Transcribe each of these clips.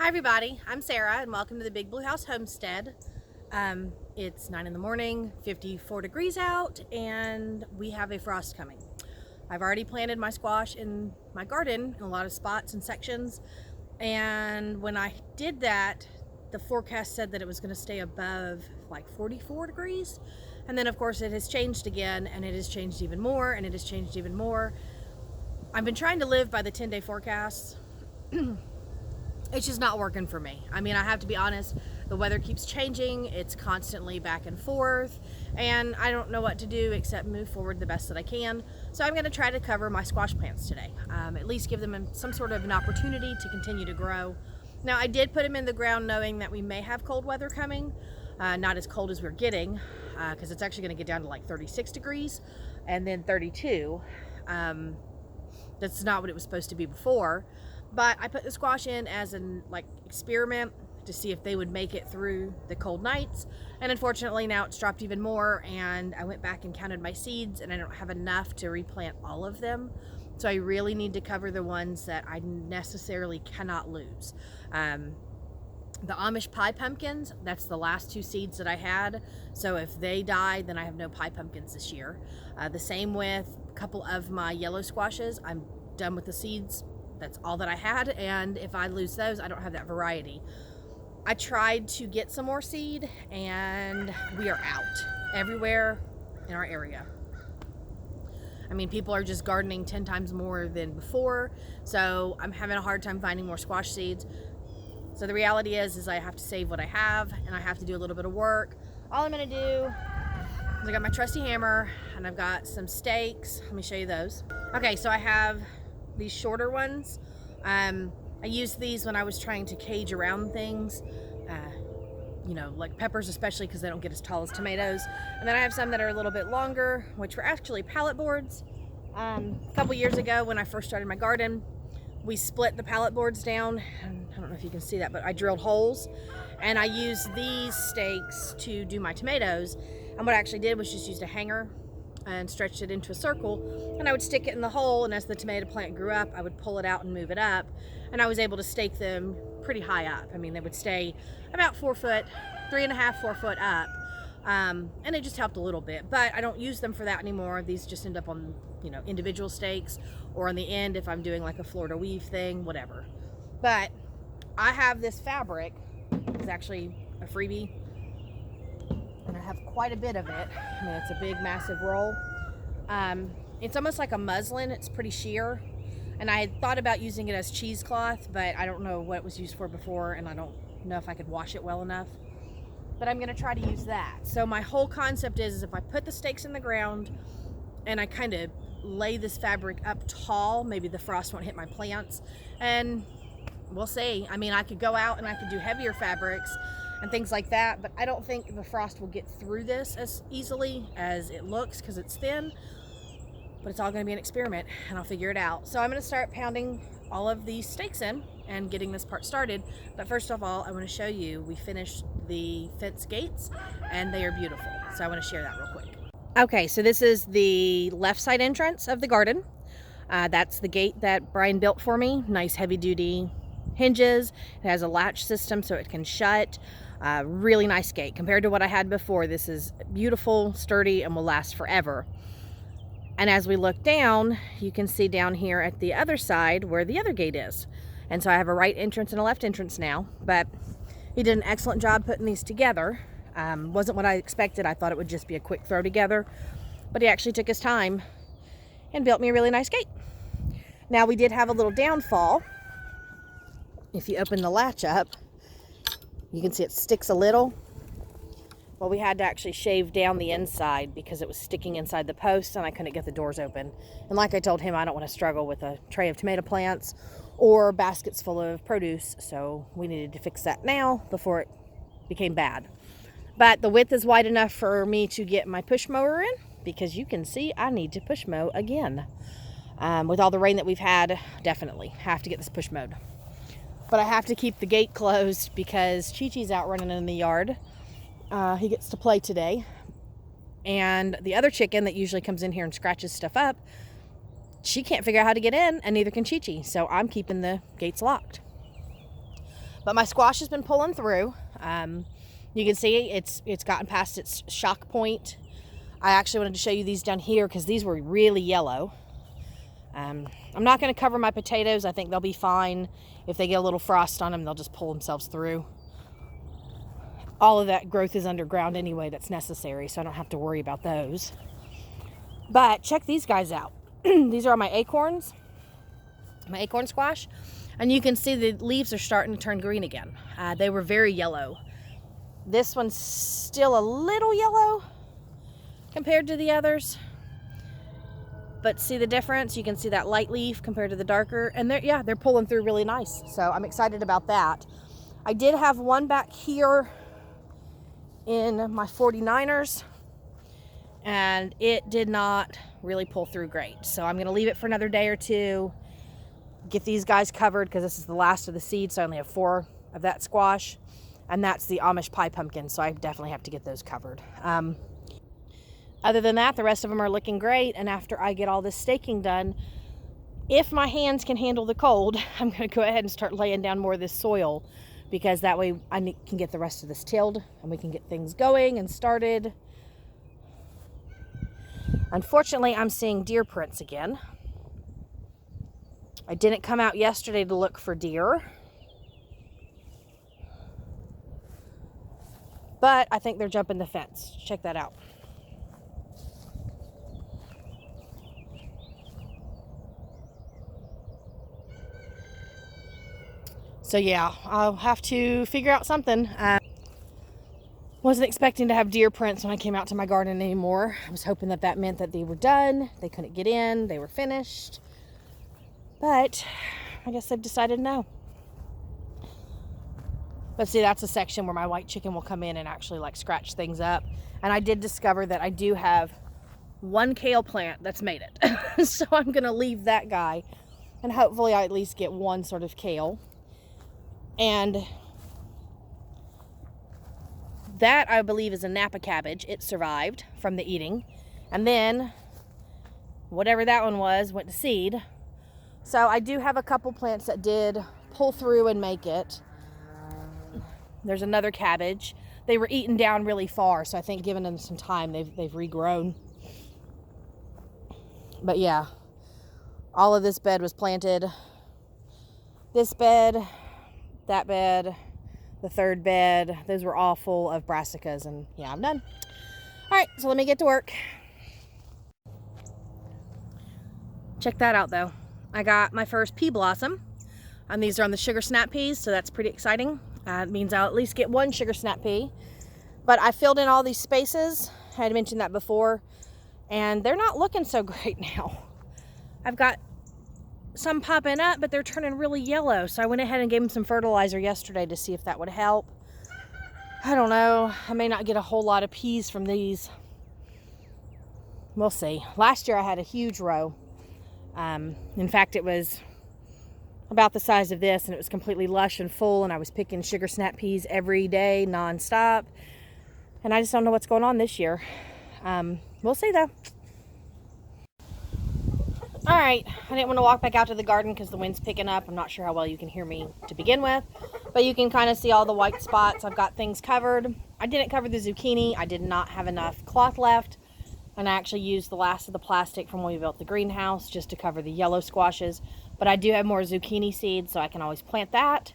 Hi everybody, I'm Sarah and welcome to the Big Blue House Homestead. It's 9 in the morning, 54 degrees out, and we have a frost coming. I've already planted my squash in my garden in a lot of spots and sections, and when I did that, the forecast said that it was going to stay above like 44 degrees, and then of course it has changed again, and it has changed even more, and it has changed even more. I've been trying to live by the 10-day forecasts. It's just not working for me. I mean, I have to be honest, the weather keeps changing, it's constantly back and forth, and I don't know what to do except move forward the best that I can. So I'm going to try to cover my squash plants today, at least give them some sort of an opportunity to continue to grow. Now, I did put them in the ground knowing that we may have cold weather coming, not as cold as we're getting, because it's actually going to get down to like 36 degrees and then 32. That's not what it was supposed to be before. But I put the squash in as an experiment to see if they would make it through the cold nights. And unfortunately now it's dropped even more, and I went back and counted my seeds and I don't have enough to replant all of them. So I really need to cover the ones that I necessarily cannot lose. The Amish pie pumpkins, that's the last two seeds that I had. So if they die, then I have no pie pumpkins this year. The same with a couple of my yellow squashes. I'm done with the seeds. That's all that I had, and if I lose those, I don't have that variety. I tried to get some more seed, and we are out everywhere in our area. I mean, people are just gardening 10 times more than before, so I'm having a hard time finding more squash seeds. So the reality is I have to save what I have, and I have to do a little bit of work. All I'm gonna do is I got my trusty hammer, and I've got some stakes. Let me show you those. Okay, so I have these shorter ones. I used these when I was trying to cage around things, like peppers especially, because they don't get as tall as tomatoes. And then I have some that are a little bit longer, which were actually pallet boards. A couple years ago when I first started my garden, we split the pallet boards down, and I don't know if you can see that, but I drilled holes, and I used these stakes to do my tomatoes. And what I actually did was just used a hanger and stretched it into a circle, and I would stick it in the hole, and as the tomato plant grew up, I would pull it out and move it up, and I was able to stake them pretty high up. I mean, they would stay about 4 foot, 3.5, 4 foot up, and it just helped a little bit, but I don't use them for that anymore. These just end up on, individual stakes, or on the end if I'm doing like a Florida weave thing, whatever. But I have this fabric. It's actually a freebie, and I have quite a bit of it. I mean, it's a big, massive roll. It's almost like a muslin. It's pretty sheer. And I had thought about using it as cheesecloth, but I don't know what it was used for before, and I don't know if I could wash it well enough. But I'm going to try to use that. So my whole concept is if I put the stakes in the ground and I kind of lay this fabric up tall, maybe the frost won't hit my plants. And we'll see. I mean, I could go out and I could do heavier fabrics and things like that, but I don't think the frost will get through this as easily as it looks because it's thin. But it's all going to be an experiment, and I'll figure it out. So I'm going to start pounding all of these stakes in and getting this part started. But first of all, I want to show you, we finished the fence gates and they are beautiful. So I want to share that real quick. Okay, so this is the left side entrance of the garden. That's the gate that Brian built for me. Nice heavy duty hinges. It has a latch system so it can shut. Really nice gate. Compared to what I had before, this is beautiful, sturdy, and will last forever. And as we look down, you can see down here at the other side where the other gate is. And so I have a right entrance and a left entrance now, but he did an excellent job putting these together. Wasn't what I expected. I thought it would just be a quick throw together, but he actually took his time and built me a really nice gate. Now we did have a little downfall. If you open the latch up, you can see it sticks a little. Well, we had to actually shave down the inside because it was sticking inside the post and I couldn't get the doors open. And like I told him, I don't want to struggle with a tray of tomato plants or baskets full of produce. So we needed to fix that now before it became bad. But the width is wide enough for me to get my push mower in, because you can see I need to push mow again. With all the rain that we've had, definitely have to get this push mowed. But I have to keep the gate closed because Chi-Chi's out running in the yard. He gets to play today, and the other chicken that usually comes in here and scratches stuff up, she can't figure out how to get in, and neither can Chi-Chi, so I'm keeping the gates locked. But my squash has been pulling through. You can see it's gotten past its shock point. I actually wanted to show you these down here because these were really yellow. I'm not going to cover my potatoes. I think they'll be fine. If they get a little frost on them, they'll just pull themselves through. All of that growth is underground anyway that's necessary, so I don't have to worry about those. But check these guys out. These are my acorns, my acorn squash. And you can see the leaves are starting to turn green again. They were very yellow. This one's still a little yellow compared to the others. But see the difference? You can see that light leaf compared to the darker. And they're pulling through really nice. So I'm excited about that. I did have one back here in my 49ers. And it did not really pull through great. So I'm going to leave it for another day or two. Get these guys covered because this is the last of the seeds. So I only have 4 of that squash. And that's the Amish pie pumpkin. So I definitely have to get those covered. Other than that, the rest of them are looking great. And after I get all this staking done, if my hands can handle the cold, I'm going to go ahead and start laying down more of this soil. Because that way I can get the rest of this tilled. And we can get things going and started. Unfortunately, I'm seeing deer prints again. I didn't come out yesterday to look for deer. But I think they're jumping the fence. Check that out. So yeah, I'll have to figure out something. Wasn't expecting to have deer prints when I came out to my garden anymore. I was hoping that that meant that they were done. They couldn't get in. They were finished. But I guess they've decided no. But see, that's a section where my white chicken will come in and actually like scratch things up. And I did discover that I do have one kale plant that's made it. So I'm going to leave that guy. And hopefully I at least get one sort of kale. And that, I believe, is a Napa cabbage. It survived from the eating. And then, whatever that one was, went to seed. So I do have a couple plants that did pull through and make it. There's another cabbage. They were eaten down really far, so I think giving them some time, they've regrown. But yeah, all of this bed was planted. This bed, that bed, the third bed, those were all full of brassicas, and yeah, I'm done. All right, so let me get to work. Check that out though. I got my first pea blossom, and these are on the sugar snap peas, so that's pretty exciting. It means I'll at least get one sugar snap pea. But I filled in all these spaces. I had mentioned that before, and they're not looking so great now. I've got some popping up, but they're turning really yellow. So I went ahead and gave them some fertilizer yesterday to see if that would help. I don't know. I may not get a whole lot of peas from these. We'll see. Last year I had a huge row. In fact, it was about the size of this, and it was completely lush and full, and I was picking sugar snap peas every day, non-stop. And I just don't know what's going on this year. We'll see though. All right, I didn't want to walk back out to the garden because the wind's picking up. I'm not sure how well you can hear me to begin with, but you can kind of see all the white spots. I've got things covered. I didn't cover the zucchini. I did not have enough cloth left, and I actually used the last of the plastic from when we built the greenhouse just to cover the yellow squashes. But I do have more zucchini seeds, so I can always plant that.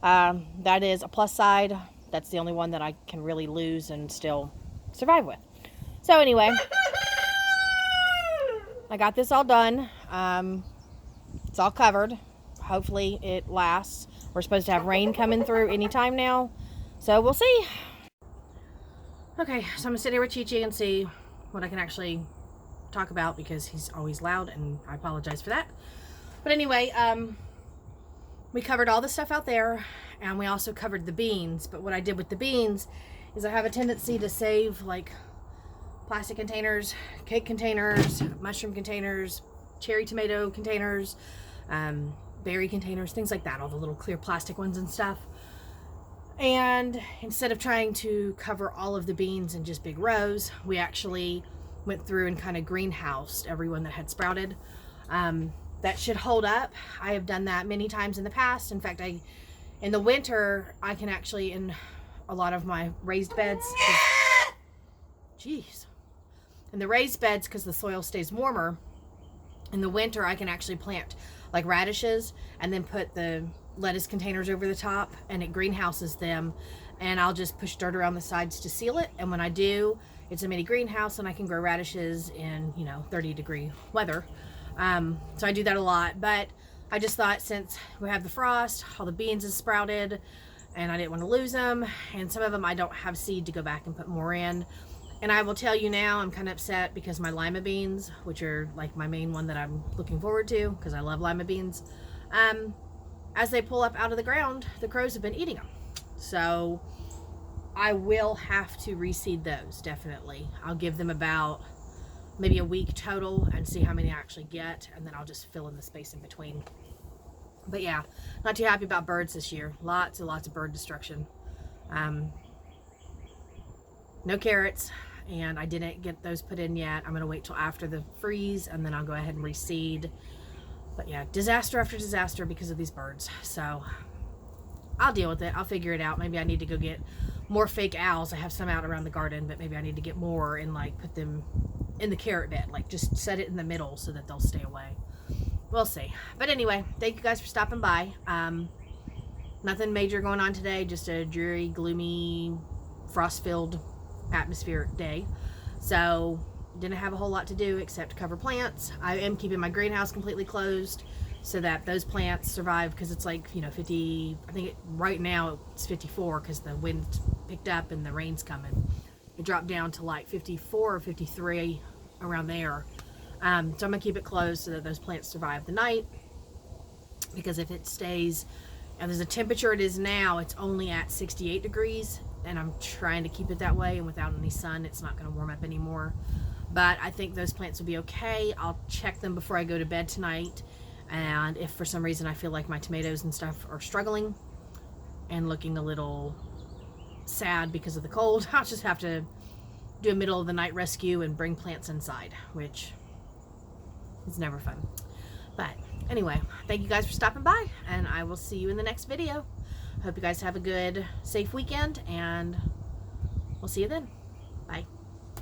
That is a plus side. That's the only one that I can really lose and still survive with. So anyway, I got this all done. It's all covered. Hopefully it lasts. We're supposed to have rain coming through anytime now, so we'll see. Okay, so I'm gonna sit here with Chi-Chi and see what I can actually talk about because he's always loud, and I apologize for that. But anyway, we covered all the stuff out there, and we also covered the beans. But what I did with the beans is I have a tendency to save like plastic containers, cake containers, mushroom containers, cherry tomato containers, berry containers, things like that, all the little clear plastic ones and stuff. And instead of trying to cover all of the beans in just big rows, we actually went through and kind of greenhoused everyone that had sprouted. That should hold up. I have done that many times in the past. In fact, I In the winter, I can actually, in a lot of my raised beds, jeez, in the raised beds, because the soil stays warmer, in the winter I can actually plant like radishes and then put the lettuce containers over the top, and it greenhouses them, and I'll just push dirt around the sides to seal it. And when I do, it's a mini greenhouse and I can grow radishes in, 30-degree weather. So I do that a lot, but I just thought, since we have the frost, all the beans have sprouted and I didn't want to lose them, and some of them I don't have seed to go back and put more in. And I will tell you now, I'm kind of upset because my lima beans, which are like my main one that I'm looking forward to because I love lima beans, as they pull up out of the ground, the crows have been eating them. So I will have to reseed those, definitely. I'll give them about maybe a week total and see how many I actually get, and then I'll just fill in the space in between. But yeah, not too happy about birds this year. Lots and lots of bird destruction. No carrots, and I didn't get those put in yet. I'm gonna wait till after the freeze, and then I'll go ahead and reseed. But yeah, disaster after disaster because of these birds. So I'll deal with it. I'll figure it out. Maybe I need to go get more fake owls. I have some out around the garden, but maybe I need to get more and like put them in the carrot bed, like just set it in the middle so that they'll stay away. We'll see. But anyway, thank you guys for stopping by. Nothing major going on today, just a dreary, gloomy, frost-filled atmospheric day. So didn't have a whole lot to do except cover plants. I am keeping my greenhouse completely closed so that those plants survive, because it's like 50, I think right now it's 54 because the wind picked up and the rain's coming. It dropped down to like 54 or 53 around there. So I'm gonna keep it closed so that those plants survive the night, because if it stays, and there's a temperature it is now, it's only at 68 degrees, and I'm trying to keep it that way, and without any sun it's not going to warm up anymore. But I think those plants will be okay. I'll check them before I go to bed tonight, and if for some reason I feel like my tomatoes and stuff are struggling and looking a little sad because of the cold, I'll just have to do a middle of the night rescue and bring plants inside, which is never fun. But anyway, thank you guys for stopping by, and I will see you in the next video. Hope you guys have a good, safe weekend, and we'll see you then.